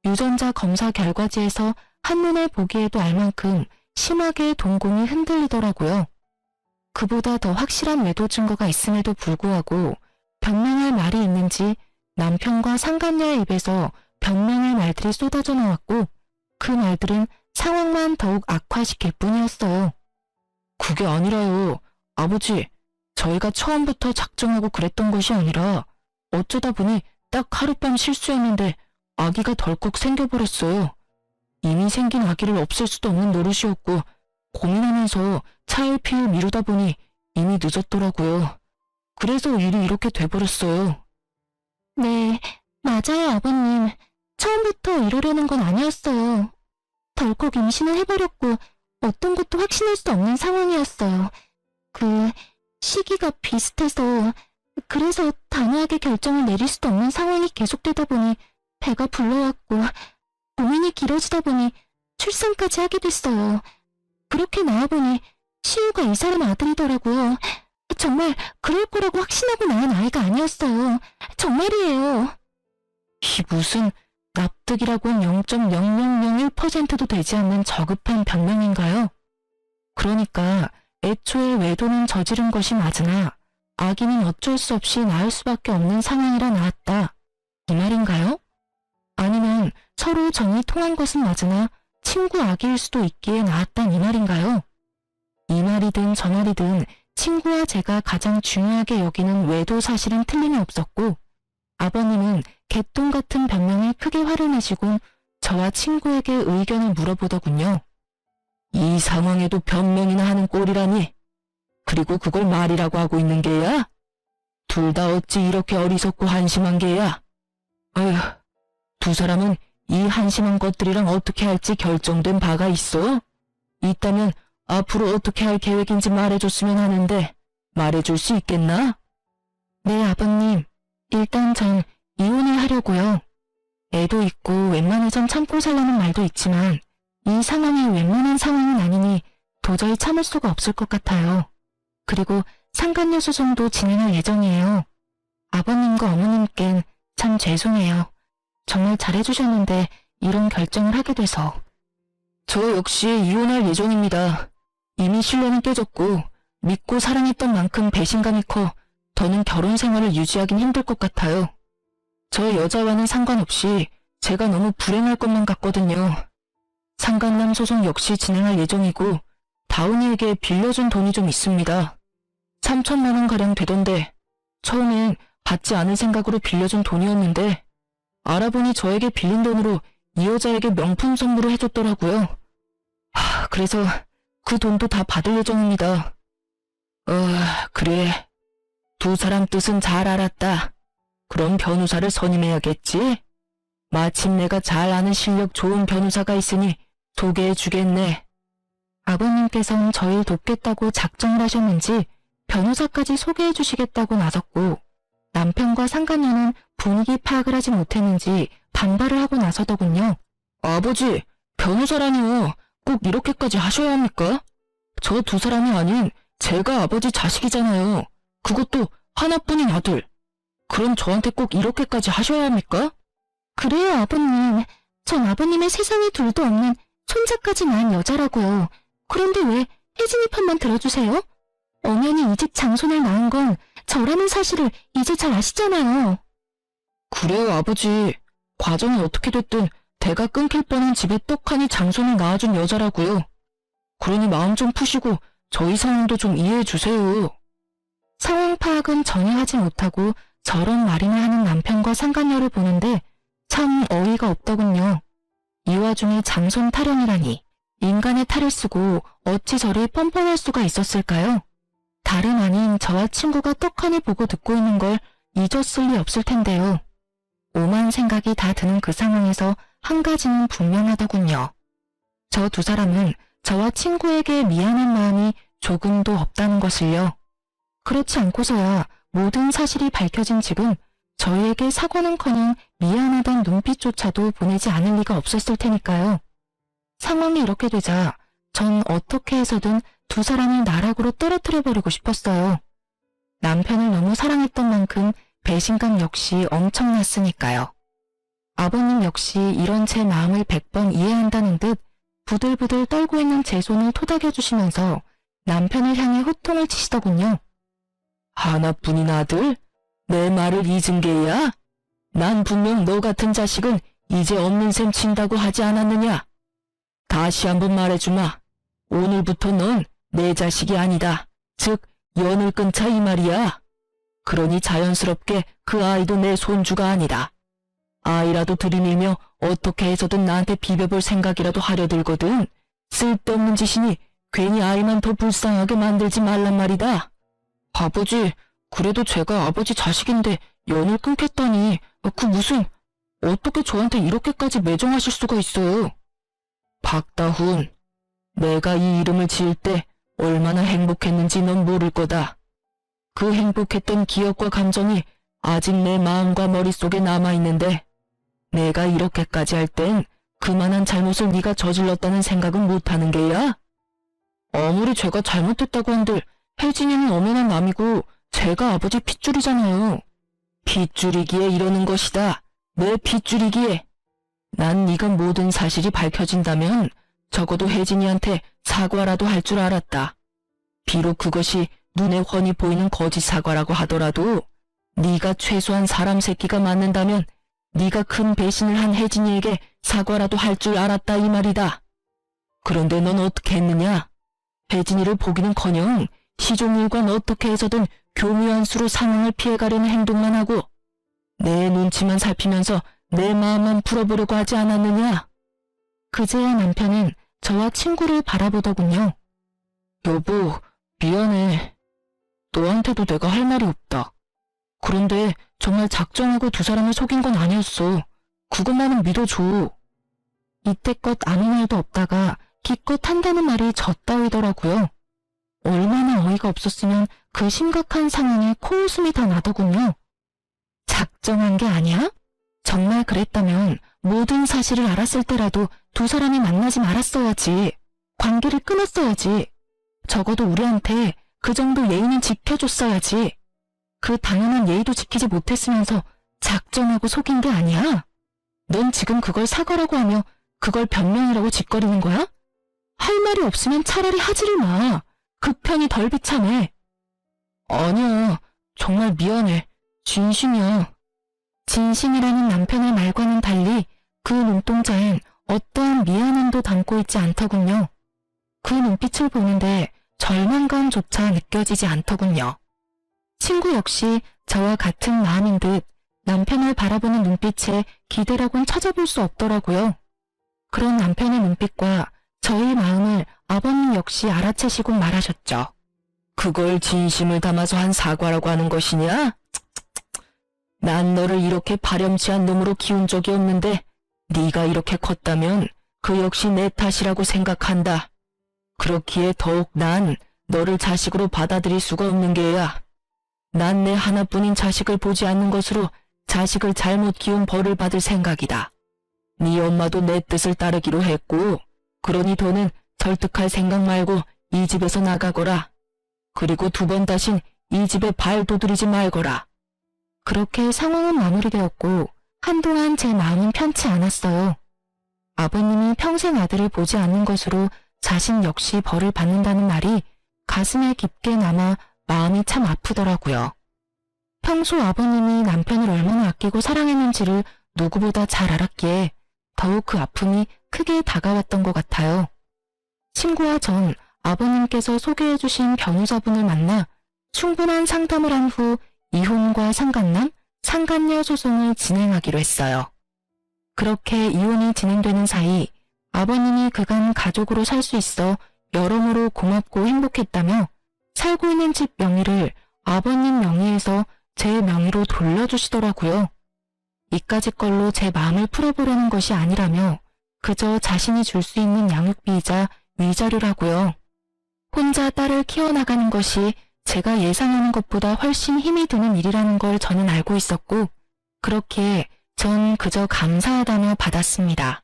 Speaker 1: 유전자 검사 결과지에서 한눈에 보기에도 알 만큼 심하게 동공이 흔들리더라고요. 그보다 더 확실한 외도 증거가 있음에도 불구하고 변명할 말이 있는지 남편과 상간녀의 입에서 변명의 말들이 쏟아져 나왔고, 그 말들은 상황만 더욱 악화시킬 뿐이었어요. 그게 아니라요. 아버지, 저희가 처음부터 작정하고 그랬던 것이 아니라 어쩌다 보니 딱 하룻밤 실수했는데 아기가 덜컥 생겨버렸어요. 이미 생긴 아기를 없앨 수도 없는 노릇이었고, 고민하면서 차일피일 미루다 보니 이미 늦었더라고요. 그래서 일이 이렇게 돼버렸어요. 네, 맞아요, 아버님. 처음부터 이러려는 건 아니었어요. 덜컥 임신을 해버렸고 어떤 것도 확신할 수 없는 상황이었어요. 시기가 비슷해서, 그래서 단호하게 결정을 내릴 수도 없는 상황이 계속되다 보니 배가 불러왔고, 고민이 길어지다 보니 출산까지 하게 됐어요. 그렇게 나와보니 시우가 이 사람 아들이더라고요. 정말 그럴 거라고 확신하고 낳은 아이가 아니었어요. 정말이에요. 이 무슨 납득이라고는 0.0001%도 되지 않는 저급한 변명인가요? 그러니까 애초에 외도는 저지른 것이 맞으나 아기는 어쩔 수 없이 낳을 수밖에 없는 상황이라 낳았다. 이 말인가요? 아니면 서로 정이 통한 것은 맞으나 친구 아기일 수도 있기에 낳았단 이 말인가요? 이 말이든 저 말이든 친구와 제가 가장 중요하게 여기는 외도 사실은 틀림이 없었고, 아버님은 개똥 같은 변명에 크게 화를 내시곤 저와 친구에게 의견을 물어보더군요. 이 상황에도 변명이나 하는 꼴이라니. 그리고 그걸 말이라고 하고 있는 게야? 둘 다 어찌 이렇게 어리석고 한심한 게야? 어휴, 두 사람은 이 한심한 것들이랑 어떻게 할지 결정된 바가 있어? 있다면 앞으로 어떻게 할 계획인지 말해줬으면 하는데 말해줄 수 있겠나? 네, 아버님. 일단 전 이혼을 하려고요. 애도 있고 웬만해선 참고 살라는 말도 있지만 이 상황이 웬만한 상황은 아니니 도저히 참을 수가 없을 것 같아요. 그리고 상간녀 소송도 진행할 예정이에요. 아버님과 어머님께는 참 죄송해요. 정말 잘해주셨는데 이런 결정을 하게 돼서. 저 역시 이혼할 예정입니다. 이미 신뢰는 깨졌고 믿고 사랑했던 만큼 배신감이 커 더는 결혼 생활을 유지하긴 힘들 것 같아요. 저 여자와는 상관없이 제가 너무 불행할 것만 같거든요. 상간남 소송 역시 진행할 예정이고 다운이에게 빌려준 돈이 좀 있습니다. 3천만 원가량 되던데 처음엔 받지 않을 생각으로 빌려준 돈이었는데 알아보니 저에게 빌린 돈으로 이 여자에게 명품 선물을 해줬더라고요. 그래서 그 돈도 다 받을 예정입니다. 그래. 두 사람 뜻은 잘 알았다. 그럼 변호사를 선임해야겠지? 마침 내가 잘 아는 실력 좋은 변호사가 있으니 소개해주겠네. 아버님께서는 저를 돕겠다고 작정을 하셨는지 변호사까지 소개해주시겠다고 나섰고, 남편과 상간녀는 분위기 파악을 하지 못했는지 반발을 하고 나서더군요. 아버지, 변호사라니요. 꼭 이렇게까지 하셔야 합니까? 저 두 사람이 아닌 제가 아버지 자식이잖아요. 그것도 하나뿐인 아들. 그럼 저한테 꼭 이렇게까지 하셔야 합니까? 그래요, 아버님. 전 아버님의 세상에 둘도 없는 손자까지 낳은 여자라고요. 그런데 왜 혜진이 편만 들어주세요? 엄연히 이 집 장손을 낳은 건 저라는 사실을 이제 잘 아시잖아요. 그래요, 아버지. 과정이 어떻게 됐든 대가 끊길 뻔한 집에 떡하니 장손을 낳아준 여자라고요. 그러니 마음 좀 푸시고 저희 상황도 좀 이해해 주세요. 상황 파악은 전혀 하지 못하고 저런 말이나 하는 남편과 상간녀를 보는데 참 어이가 없더군요. 이 와중에 장손 타령이라니 인간의 탈을 쓰고 어찌 저리 뻔뻔할 수가 있었을까요? 다름 아닌 저와 친구가 떡하니 보고 듣고 있는 걸 잊었을 리 없을 텐데요. 오만 생각이 다 드는 그 상황에서 한 가지는 분명하더군요. 저 두 사람은 저와 친구에게 미안한 마음이 조금도 없다는 것을요. 그렇지 않고서야 모든 사실이 밝혀진 지금 저희에게 사과는커녕 미안하단 눈빛조차도 보내지 않을 리가 없었을 테니까요. 상황이 이렇게 되자 전 어떻게 해서든 두 사람을 나락으로 떨어뜨려버리고 싶었어요. 남편을 너무 사랑했던 만큼 배신감 역시 엄청났으니까요. 아버님 역시 이런 제 마음을 100번 이해한다는 듯 부들부들 떨고 있는 제 손을 토닥여주시면서 남편을 향해 호통을 치시더군요. 하나뿐인 아들? 내 말을 잊은 게야? 난 분명 너 같은 자식은 이제 없는 셈 친다고 하지 않았느냐? 다시 한번 말해주마. 오늘부터 넌 내 자식이 아니다. 즉 연을 끊자 이 말이야. 그러니 자연스럽게 그 아이도 내 손주가 아니다. 아이라도 들이밀며 어떻게 해서든 나한테 비벼볼 생각이라도 하려 들거든. 쓸데없는 짓이니 괜히 아이만 더 불쌍하게 만들지 말란 말이다. 아버지, 그래도 제가 아버지 자식인데 연을 끊겠다니 그 무슨 어떻게 저한테 이렇게까지 매정하실 수가 있어요. 박다훈, 내가 이 이름을 지을 때 얼마나 행복했는지 넌 모를 거다. 그 행복했던 기억과 감정이 아직 내 마음과 머릿속에 남아있는데 내가 이렇게까지 할 땐 그만한 잘못을 네가 저질렀다는 생각은 못하는 게야? 아무리 제가 잘못했다고 한들 혜진이는 엄연한 남이고 제가 아버지 핏줄이잖아요. 핏줄이기에 이러는 것이다. 내 핏줄이기에. 난 네가 모든 사실이 밝혀진다면 적어도 혜진이한테 사과라도 할 줄 알았다. 비록 그것이 눈에 훤히 보이는 거짓 사과라고 하더라도 네가 최소한 사람 새끼가 맞는다면 네가 큰 배신을 한 혜진이에게 사과라도 할 줄 알았다 이 말이다. 그런데 넌 어떻게 했느냐? 혜진이를 보기는커녕 시종일관 어떻게 해서든 교묘한 수로 상황을 피해가려는 행동만 하고 내 눈치만 살피면서 내 마음만 풀어보려고 하지 않았느냐? 그제야 남편은 저와 친구를 바라보더군요. 여보, 미안해. 너한테도 내가 할 말이 없다. 그런데 정말 작정하고 두 사람을 속인 건 아니었어. 그것만은 믿어줘. 이때껏 아무 말도 없다가 기껏 한다는 말이 젖따위더라고요. 얼마나 어이가 없었으면 그 심각한 상황에 코웃음이 다 나더군요. 작정한 게 아니야? 정말 그랬다면 모든 사실을 알았을 때라도 두 사람이 만나지 말았어야지. 관계를 끊었어야지. 적어도 우리한테 그 정도 예의는 지켜줬어야지. 그 당연한 예의도 지키지 못했으면서 작정하고 속인 게 아니야? 넌 지금 그걸 사과라고 하며 그걸 변명이라고 짓거리는 거야? 할 말이 없으면 차라리 하지를 마. 그 편이 덜 비참해. 아니야. 정말 미안해. 진심이야. 진심이라는 남편의 말과는 달리 그 눈동자엔 어떠한 미안함도 담고 있지 않더군요. 그 눈빛을 보는데 절망감조차 느껴지지 않더군요. 친구 역시 저와 같은 마음인 듯 남편을 바라보는 눈빛에 기대라곤 찾아볼 수 없더라고요. 그런 남편의 눈빛과 저의 마음을 아버님 역시 알아채시고 말하셨죠. 그걸 진심을 담아서 한 사과라고 하는 것이냐? 난 너를 이렇게 파렴치한 놈으로 키운 적이 없는데 네가 이렇게 컸다면 그 역시 내 탓이라고 생각한다. 그렇기에 더욱 난 너를 자식으로 받아들일 수가 없는 게야. 난 내 하나뿐인 자식을 보지 않는 것으로 자식을 잘못 키운 벌을 받을 생각이다. 네 엄마도 내 뜻을 따르기로 했고 그러니 너는 설득할 생각 말고 이 집에서 나가거라. 그리고 두 번 다신 이 집에 발 도드리지 말거라. 그렇게 상황은 마무리되었고 한동안 제 마음은 편치 않았어요. 아버님이 평생 아들을 보지 않는 것으로 자신 역시 벌을 받는다는 말이 가슴에 깊게 남아 마음이 참 아프더라고요. 평소 아버님이 남편을 얼마나 아끼고 사랑했는지를 누구보다 잘 알았기에 더욱 그 아픔이 크게 다가왔던 것 같아요. 친구와 전 아버님께서 소개해 주신 변호사분을 만나 충분한 상담을 한 후 이혼과 상간남, 상간녀 소송을 진행하기로 했어요. 그렇게 이혼이 진행되는 사이 아버님이 그간 가족으로 살 수 있어 여러모로 고맙고 행복했다며 살고 있는 집 명의를 아버님 명의에서 제 명의로 돌려주시더라고요. 이까짓 걸로 제 마음을 풀어보려는 것이 아니라며 그저 자신이 줄 수 있는 양육비이자 위자료라고요. 혼자 딸을 키워나가는 것이 제가 예상하는 것보다 훨씬 힘이 드는 일이라는 걸 저는 알고 있었고 그렇기에 전 그저 감사하다며 받았습니다.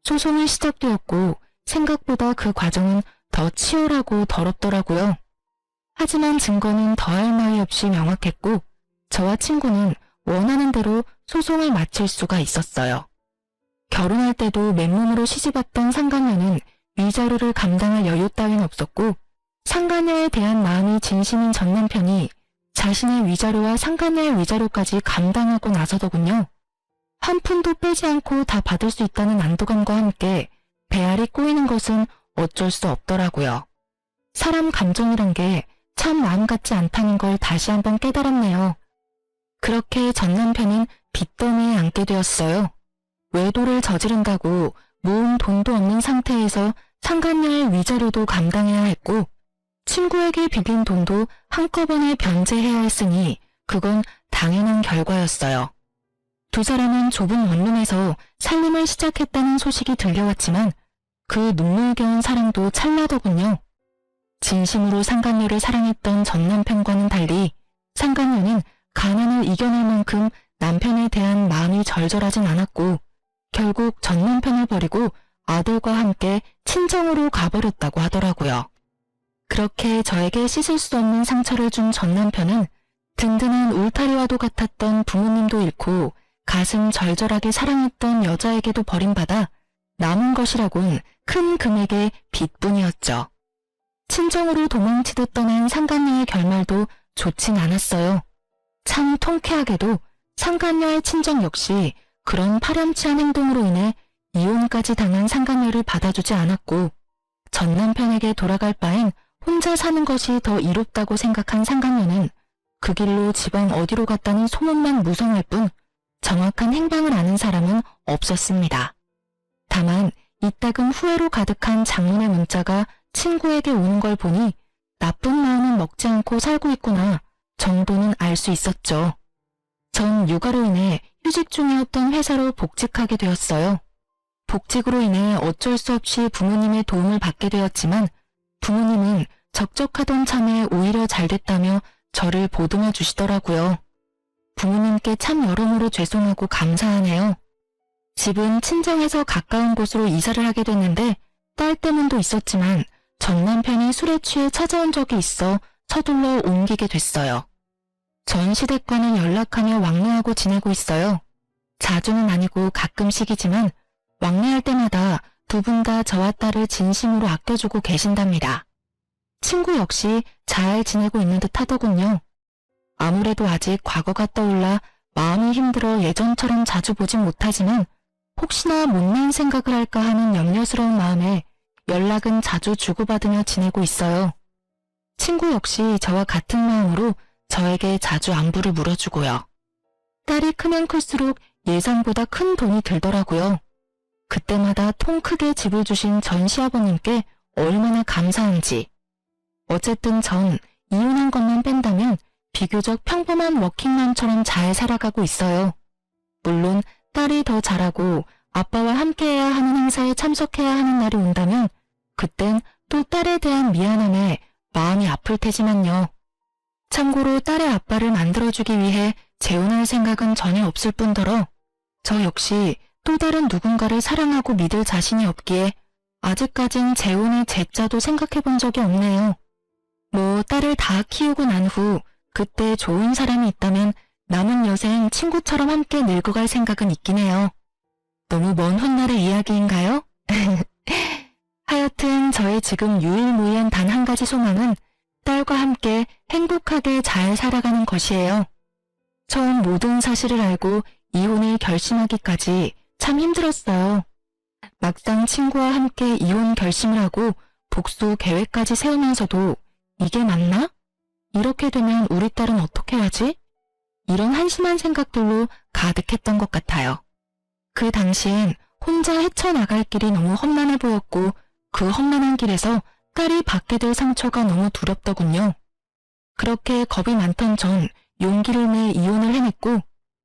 Speaker 1: 소송이 시작되었고 생각보다 그 과정은 더 치열하고 더럽더라고요. 하지만 증거는 더할 나위 없이 명확했고 저와 친구는 원하는 대로 소송을 마칠 수가 있었어요. 결혼할 때도 맨몸으로 시집왔던 상간녀는 위자료를 감당할 여유 따윈 없었고 상간녀에 대한 마음이 진심인 전 남편이 자신의 위자료와 상간녀의 위자료까지 감당하고 나서더군요. 한 푼도 빼지 않고 다 받을 수 있다는 안도감과 함께 배알이 꼬이는 것은 어쩔 수 없더라고요. 사람 감정이란 게 참 마음 같지 않다는 걸 다시 한번 깨달았네요. 그렇게 전 남편은 빚더미에 앉게 되었어요. 외도를 저지른다고 모은 돈도 없는 상태에서 상간녀의 위자료도 감당해야 했고 친구에게 빌린 돈도 한꺼번에 변제해야 했으니 그건 당연한 결과였어요. 두 사람은 좁은 원룸에서 살림을 시작했다는 소식이 들려왔지만 그 눈물겨운 사랑도 찰나더군요. 진심으로 상간녀를 사랑했던 전 남편과는 달리 상간녀는 가난을 이겨낼 만큼 남편에 대한 마음이 절절하진 않았고 결국 전 남편을 버리고 아들과 함께 친정으로 가버렸다고 하더라고요. 그렇게 저에게 씻을 수 없는 상처를 준 전 남편은 든든한 울타리와도 같았던 부모님도 잃고 가슴 절절하게 사랑했던 여자에게도 버림받아 남은 것이라곤 큰 금액의 빚뿐이었죠. 친정으로 도망치듯 떠난 상간녀의 결말도 좋진 않았어요. 참 통쾌하게도 상간녀의 친정 역시 그런 파렴치한 행동으로 인해 이혼까지 당한 상간녀를 받아주지 않았고 전 남편에게 돌아갈 바엔 혼자 사는 것이 더 이롭다고 생각한 상간녀는 그 길로 지방 어디로 갔다는 소문만 무성할 뿐 정확한 행방을 아는 사람은 없었습니다. 다만 이따금 후회로 가득한 장문의 문자가 친구에게 오는 걸 보니 나쁜 마음은 먹지 않고 살고 있구나 정도는 알 수 있었죠. 전 육아로 인해 휴직 중이었던 회사로 복직하게 되었어요. 복직으로 인해 어쩔 수 없이 부모님의 도움을 받게 되었지만 부모님은 적적하던 참에 오히려 잘 됐다며 저를 보듬어 주시더라고요. 부모님께 참 여러모로 죄송하고 감사하네요. 집은 친정에서 가까운 곳으로 이사를 하게 됐는데 딸 때문도 있었지만 전 남편이 술에 취해 찾아온 적이 있어 서둘러 옮기게 됐어요. 전 시댁과는 연락하며 왕래하고 지내고 있어요. 자주는 아니고 가끔씩이지만 왕래할 때마다 두 분 다 저와 딸을 진심으로 아껴주고 계신답니다. 친구 역시 잘 지내고 있는 듯 하더군요. 아무래도 아직 과거가 떠올라 마음이 힘들어 예전처럼 자주 보진 못하지만 혹시나 못난 생각을 할까 하는 염려스러운 마음에 연락은 자주 주고받으며 지내고 있어요. 친구 역시 저와 같은 마음으로 저에게 자주 안부를 물어주고요. 딸이 크면 클수록 예상보다 큰 돈이 들더라고요. 그때마다 통 크게 집을 주신 전 시아버님께 얼마나 감사한지. 어쨌든 전 이혼한 것만 뺀다면 비교적 평범한 워킹맘처럼 잘 살아가고 있어요. 물론 딸이 더 잘하고 아빠와 함께해야 하는 행사에 참석해야 하는 날이 온다면 그땐 또 딸에 대한 미안함에 마음이 아플 테지만요. 참고로 딸의 아빠를 만들어주기 위해 재혼할 생각은 전혀 없을 뿐더러 저 역시 또 다른 누군가를 사랑하고 믿을 자신이 없기에 아직까진 재혼의 제자도 생각해본 적이 없네요. 뭐 딸을 다 키우고 난 후 그때 좋은 사람이 있다면 남은 여생 친구처럼 함께 늙어갈 생각은 있긴 해요. 너무 먼 훗날의 이야기인가요? 하여튼 저의 지금 유일무이한 단 한 가지 소망은 딸과 함께 행복하게 잘 살아가는 것이에요. 처음 모든 사실을 알고 이혼을 결심하기까지 참 힘들었어요. 막상 친구와 함께 이혼 결심을 하고 복수 계획까지 세우면서도 이게 맞나? 이렇게 되면 우리 딸은 어떻게 하지? 이런 한심한 생각들로 가득했던 것 같아요. 그 당시엔 혼자 헤쳐나갈 길이 너무 험난해 보였고 그 험난한 길에서 딸이 받게 될 상처가 너무 두렵더군요. 그렇게 겁이 많던 전 용기를 내 이혼을 해냈고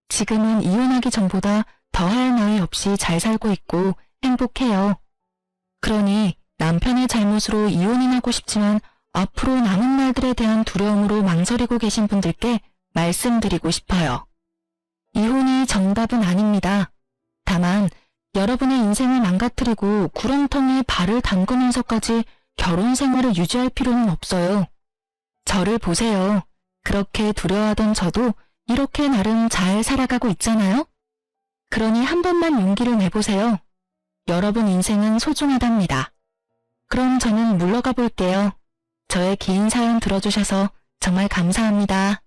Speaker 1: 지금은 이혼하기 전보다 더할 나위 없이 잘 살고 있고 행복해요. 그러니 남편의 잘못으로 이혼은 하고 싶지만 앞으로 남은 날들에 대한 두려움으로 망설이고 계신 분들께 말씀드리고 싶어요. 이혼이 정답은 아닙니다. 다만 여러분의 인생을 망가뜨리고 구렁텅이에 발을 담그면서까지 결혼 생활을 유지할 필요는 없어요. 저를 보세요. 그렇게 두려워하던 저도 이렇게 나름 잘 살아가고 있잖아요. 그러니 한 번만 용기를 내보세요. 여러분 인생은 소중하답니다. 그럼 저는 물러가 볼게요. 저의 긴 사연 들어주셔서 정말 감사합니다.